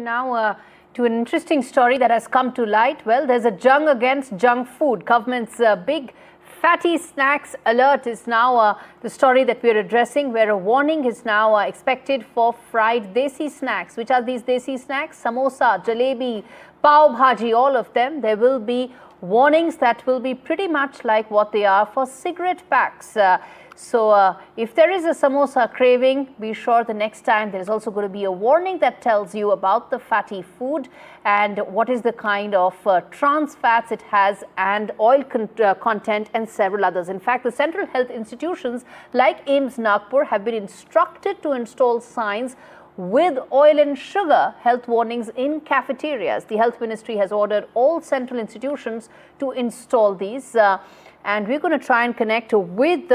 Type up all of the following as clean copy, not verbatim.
now to an interesting story that has come to light. Well, there's a jung against junk food. Government's big fatty snacks alert is now the story that we are addressing, where a warning is now expected for fried desi snacks. Which are these desi snacks? Samosa, jalebi, pav bhaji, all of them. There will be warnings that will be pretty much like what they are for cigarette packs. So if there is a samosa craving, be sure the next time there is also going to be a warning that tells you about the fatty food and what is the kind of trans fats it has and oil content and several others. In fact, the central health institutions like AIIMS Nagpur have been instructed to install signs with oil and sugar health warnings in cafeterias. The health ministry has ordered all central institutions to install these and we're going to try and connect with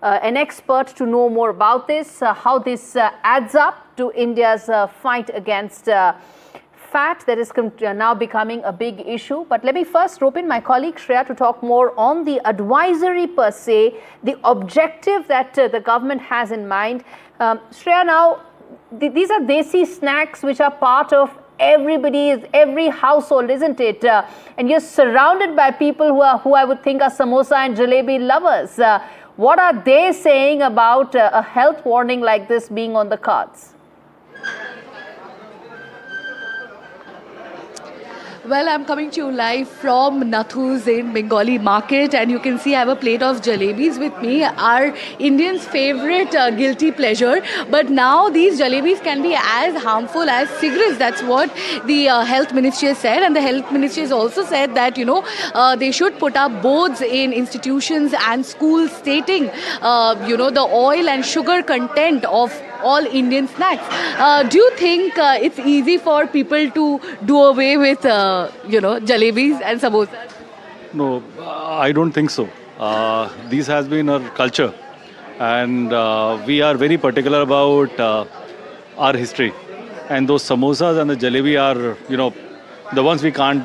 an expert to know more about this, how this adds up to India's fight against fat that is now becoming a big issue. But let me first rope in my colleague Shreya to talk more on the advisory per se, the objective that the government has in mind. Shreya, now these are desi snacks which are part of every household, isn't it? And you're surrounded by people who I would think are samosa and jalebi lovers. What are they saying about a health warning like this being on the cards? Well, I'm coming to you live from Nathu's in Bengali market, and you can see I have a plate of jalebis with me, our Indians' favorite guilty pleasure. But now these jalebis can be as harmful as cigarettes. That's what the health ministry has said, and the health ministry has also said that, they should put up boards in institutions and schools stating, the oil and sugar content of all Indian snacks. Do you think it's easy for people to do away with, jalebis and samosas? No, I don't think so. This has been our culture, and we are very particular about our history. And those samosas and the jalebi are, the ones we can't,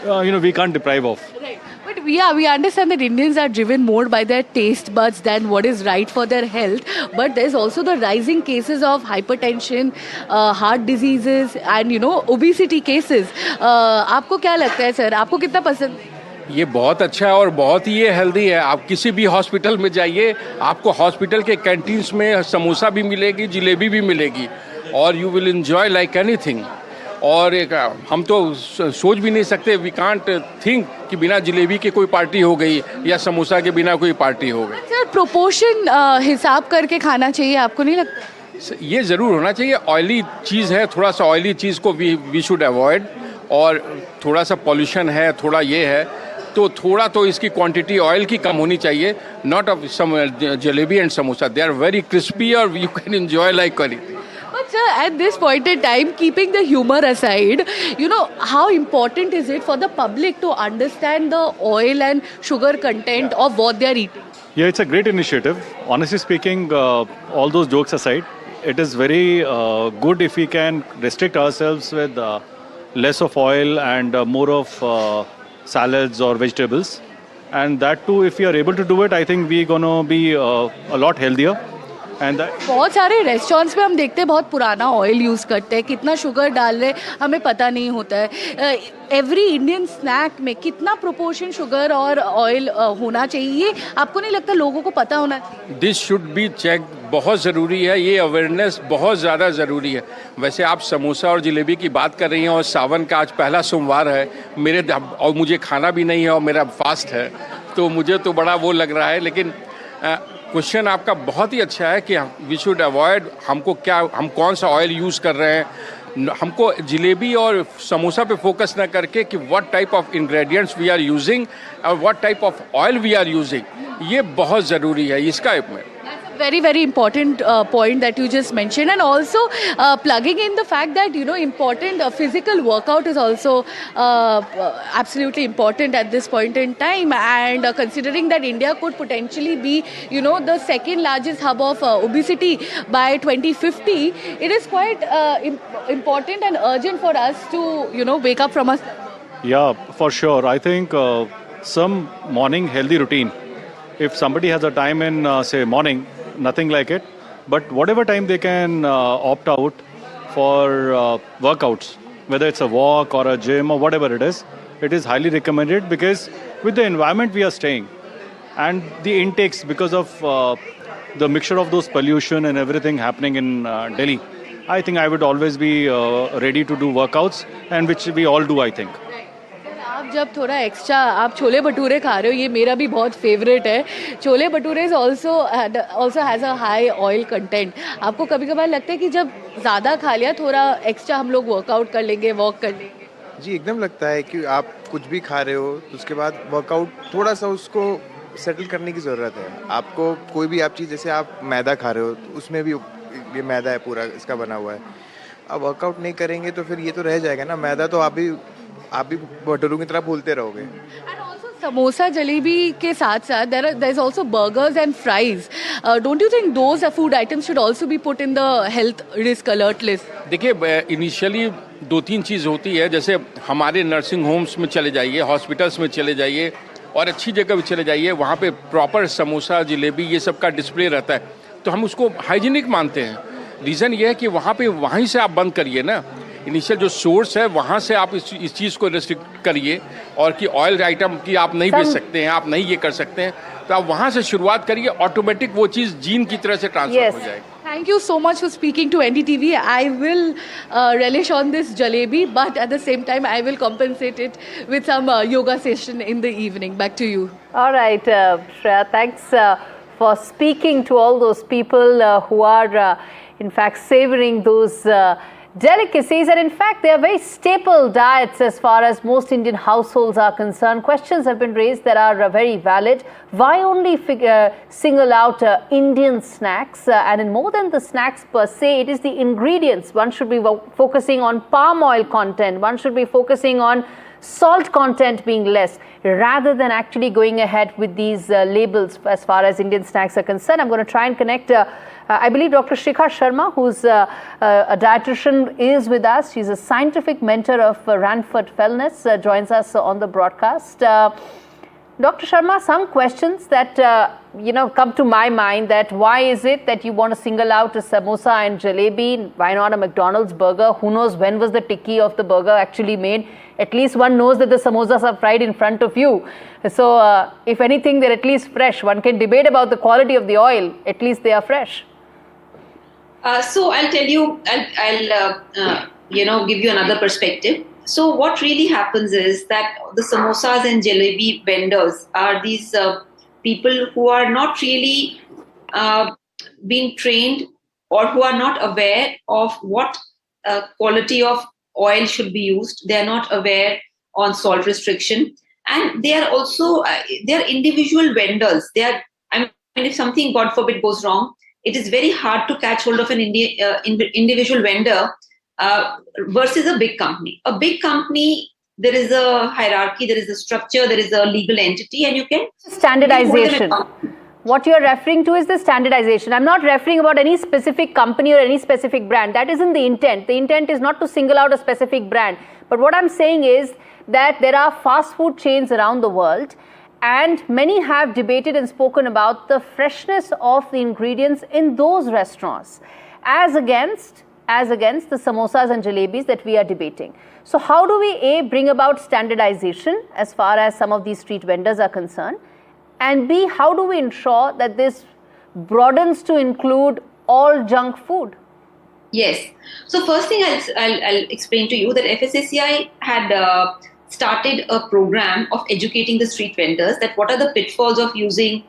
we can't deprive of. Right. But we understand that Indians are driven more by their taste buds than what is right for their health. But there's also the rising cases of hypertension, heart diseases and, obesity cases. आपको क्या लगता है sir? आपको कितना पसंद है? ये बहुत अच्छा है और बहुत ही ये हेल्दी है. आप किसी भी हॉस्पिटल में जाइए, आपको हॉस्पिटल के कैंटीन्स में समोसा भी मिलेगी, जलेबी भी मिलेगी और you will enjoy like anything. और हम तो सोच भी नहीं सकते, वी कांट थिंक कि बिना जलेबी के कोई पार्टी हो गई या समोसा के बिना कोई पार्टी हो गई. सर, प्रोपोर्शन हिसाब करके खाना चाहिए, आपको नहीं लगता? ये ज़रूर होना चाहिए. ऑयली चीज़ है, थोड़ा सा ऑयली चीज़ को वी शुड अवॉइड. और थोड़ा सा पॉल्यूशन है, थोड़ा ये है, तो थोड़ा तो इसकी क्वांटिटी ऑयल की कम होनी चाहिए. Not of some jalebi and samosa, they are very crispy और you can enjoy like anything. But sir, at this point in time, keeping the humor aside, how important is it for the public to understand the oil and sugar content of what they are eating? Yeah, it's a great initiative. Honestly speaking, all those jokes aside, it is very good if we can restrict ourselves with less of oil and more of salads or vegetables. And that too, if we are able to do it, I think we're going to be a lot healthier. बहुत सारे restaurants में हम देखते हैं बहुत पुराना oil use करते हैं, कितना शुगर डाल रहे हमें पता नहीं होता है. एवरी इंडियन स्नैक में कितना प्रोपोर्शन शुगर और ऑयल होना चाहिए, आपको नहीं लगता लोगों को पता होना चाहिए? This should be check. बहुत ज़रूरी है, ये अवेयरनेस बहुत ज़्यादा ज़रूरी है. वैसे आप समोसा और जलेबी की बात कर रही हैं और सावन का आज पहला सोमवार है, और मुझे खाना भी नहीं है और मेरा फास्ट है, तो मुझे तो बड़ा वो लग रहा है. लेकिन क्वेश्चन आपका बहुत ही अच्छा है कि वी शुड अवॉइड. हम कौन सा ऑयल यूज़ कर रहे हैं. हमको जलेबी और समोसा पे फोकस ना करके कि what type of ingredients we are using और what type of oil we are using, ये बहुत ज़रूरी है इसका में. Very, very important point that you just mentioned, and also plugging in the fact that important physical workout is also absolutely important at this point in time, and considering that India could potentially be the second largest hub of obesity by 2050, it is quite important and urgent for us to wake up from us. Yeah, for sure. I think some morning healthy routine. If somebody has a time in say morning, nothing like it, but whatever time they can opt out for workouts, whether it's a walk or a gym or whatever it is highly recommended, because with the environment we are staying and the intakes, because of the mixture of those pollution and everything happening in Delhi, I think I would always be ready to do workouts, and which we all do, I think. आप जब थोड़ा extra आप छोले भटूरे खा रहे हो, ये मेरा भी बहुत फेवरेट है. Chole bhature also has a high oil content. आपको कभी कभार लगता है कि जब ज़्यादा खा लिया थोड़ा एक्स्ट्रा हम लोग वर्कआउट कर लेंगे, वॉक कर लेंगे? जी एकदम लगता है कि आप कुछ भी खा रहे हो तो उसके बाद वर्कआउट थोड़ा सा उसको सेटल करने की ज़रूरत है. आपको कोई भी आप चीज़, जैसे आप मैदा खा रहे हो तो उसमें भी ये मैदा है पूरा इसका बना हुआ है. आप वर्कआउट नहीं करेंगे तो फिर ये तो रह जाएगा ना मैदा, तो आप भी भटूरों की तरह भूलते रहोगे. And also samosa jalebi के साथ साथ there is also burgers and fries. Don't you think those food items should also be put in the health risk alert list? देखिए, इनिशियली 2-3 चीज़ होती है. जैसे हमारे नर्सिंग होम्स में चले जाइए, हॉस्पिटल्स में चले जाइए और अच्छी जगह पे चले जाइए, वहाँ पे प्रॉपर समोसा जलेबी ये सब का डिस्प्ले रहता है, तो हम उसको हाइजीनिक मानते हैं. रीज़न ये है कि वहीं से आप बंद करिए ना. इनिशियल जो सोर्स है वहाँ से आप इस चीज़ को रेस्ट्रिक्ट करिए, और कि ऑयल आइटम की आप नहीं बेच सकते हैं, आप नहीं ये कर सकते हैं, तो आप वहाँ से शुरुआत करिए. ऑटोमेटिक वो चीज़ जीन की तरह से ट्रांसफर हो जाएगी. Thank you so much for speaking to NDTV. I will relish on this jalebi, but at the same time, I will compensate it with some yoga session in the evening. Back to you. All right, Shreya, thanks for speaking to all those people who are, in fact, savoring those delicacies, and in fact they are very staple diets as far as most Indian households are concerned. Questions have been raised that are very valid. Why only single out Indian snacks? And in more than the snacks per se, it is the ingredients. One should be focusing on palm oil content. One should be focusing on salt content being less, rather than actually going ahead with these labels as far as Indian snacks are concerned. I'm going to try and connect I believe Dr. Shikha Sharma, who's a dietitian, is with us. She's a scientific mentor of Ranford Wellness, joins us on the broadcast. Dr. Sharma, some questions that come to my mind, that why is it that you want to single out a samosa and jalebi? Why not a McDonald's burger? Who knows when was the tikki of the burger actually made? At least one knows that the samosas are fried in front of you. So if anything, they're at least fresh. One can debate about the quality of the oil. At least they are fresh. So I'll tell you, I'll give you another perspective. So what really happens is that the samosas and jalebi vendors are these people who are not really being trained, or who are not aware of what quality of oil should be used. They are not aware on salt restriction, and they are also they are individual vendors. If something, God forbid, goes wrong, it is very hard to catch hold of an individual vendor versus a big company. A big company, there is a hierarchy, there is a structure, there is a legal entity, and you can standardization. What you're referring to is the standardization. I'm not referring about any specific company or any specific brand. That isn't the intent. The intent is not to single out a specific brand. But what I'm saying is that there are fast food chains around the world, and many have debated and spoken about the freshness of the ingredients in those restaurants as against the samosas and jalebis that we are debating. So how do we A, bring about standardization as far as some of these street vendors are concerned, and B, how do we ensure that this broadens to include all junk food? Yes. So first thing I'll explain to you that FSSAI had started a program of educating the street vendors that what are the pitfalls of reusing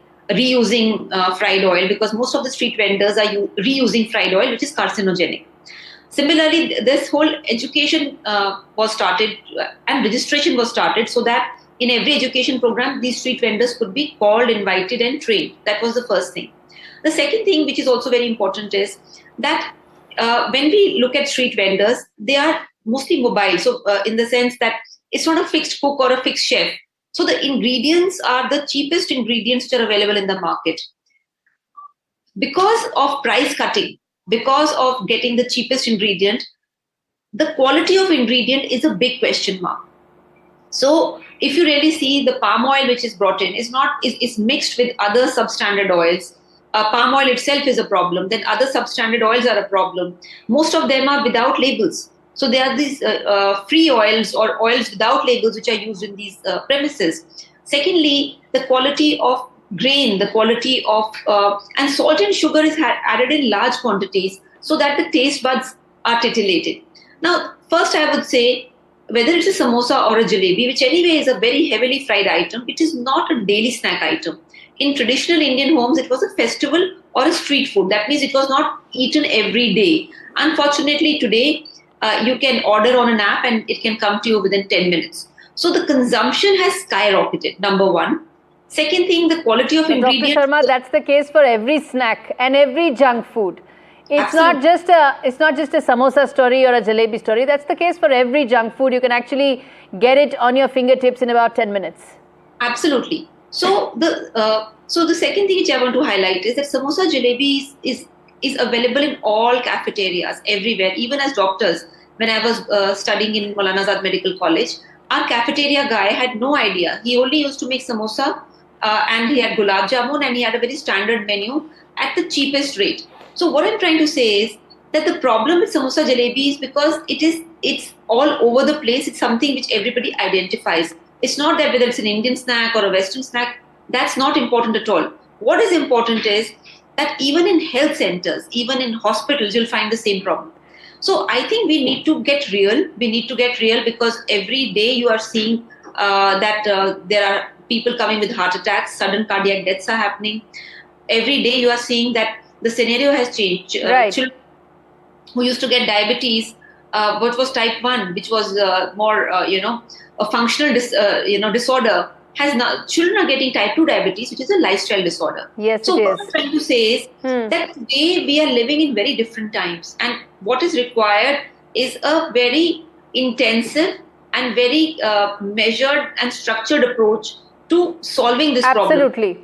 fried oil, because most of the street vendors are reusing fried oil, which is carcinogenic. Similarly, this whole education was started and registration was started so that in every education program, these street vendors could be called, invited and trained. That was the first thing. The second thing, which is also very important, is that when we look at street vendors, they are mostly mobile. So in the sense that it's not a fixed cook or a fixed chef. So the ingredients are the cheapest ingredients which are available in the market. Because of price cutting, because of getting the cheapest ingredient, the quality of ingredient is a big question mark. So if you really see, the palm oil which is brought in is mixed with other substandard oils. Palm oil itself is a problem. Then other substandard oils are a problem. Most of them are without labels. So there are these free oils or oils without labels which are used in these premises. Secondly, the quality of grain, the quality of and salt and sugar is added in large quantities so that the taste buds are titillated. Now, first I would say, whether it's a samosa or a jalebi, which anyway is a very heavily fried item, it is not a daily snack item. In traditional Indian homes, it was a festival or a street food. That means it was not eaten every day. Unfortunately, today you can order on an app and it can come to you within 10 minutes. So the consumption has skyrocketed, number one. Second thing, the quality of ingredients. Dr. Sharma, that's the case for every snack and every junk food. It's Absolutely. not just a samosa story or a jalebi story. That's the case for every junk food. You can actually get it on your fingertips in about 10 minutes. Absolutely. So the second thing which I want to highlight is that samosa jalebi is available in all cafeterias everywhere. Even as doctors, when I was studying in Maulana Azad Medical College, our cafeteria guy had no idea. He only used to make samosa and he had gulab jamun and he had a very standard menu at the cheapest rate. So what I'm trying to say is that the problem with samosa jalebi is because it's all over the place. It's something which everybody identifies. It's not that whether it's an Indian snack or a Western snack, that's not important at all. What is important is that even in health centers, even in hospitals, you'll find the same problem. So I think we need to get real. We need to get real because every day you are seeing that there are people coming with heart attacks, sudden cardiac deaths are happening. Every day you are seeing that the scenario has changed. Right. Children who used to get diabetes, what was type 1, which was more, a functional disorder, has now, children are getting type 2 diabetes, which is a lifestyle disorder. Yes, so it what is. I'm trying to say is that today we are living in very different times. And what is required is a very intensive and very measured and structured approach to solving this problem. Absolutely.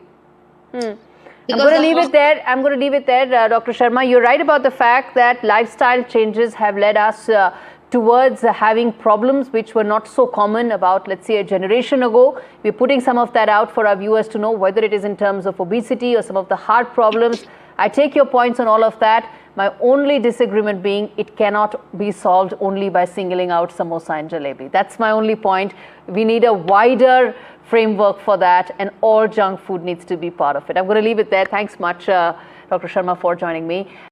I'm going to leave it there. Dr. Sharma. You're right about the fact that lifestyle changes have led us towards having problems which were not so common about, let's say, a generation ago. We're putting some of that out for our viewers to know, whether it is in terms of obesity or some of the heart problems. I take your points on all of that. My only disagreement being it cannot be solved only by singling out samosa and jalebi. That's my only point. We need a wider framework for that, and all junk food needs to be part of it. I'm going to leave it there. Thanks much, Dr. Sharma, for joining me.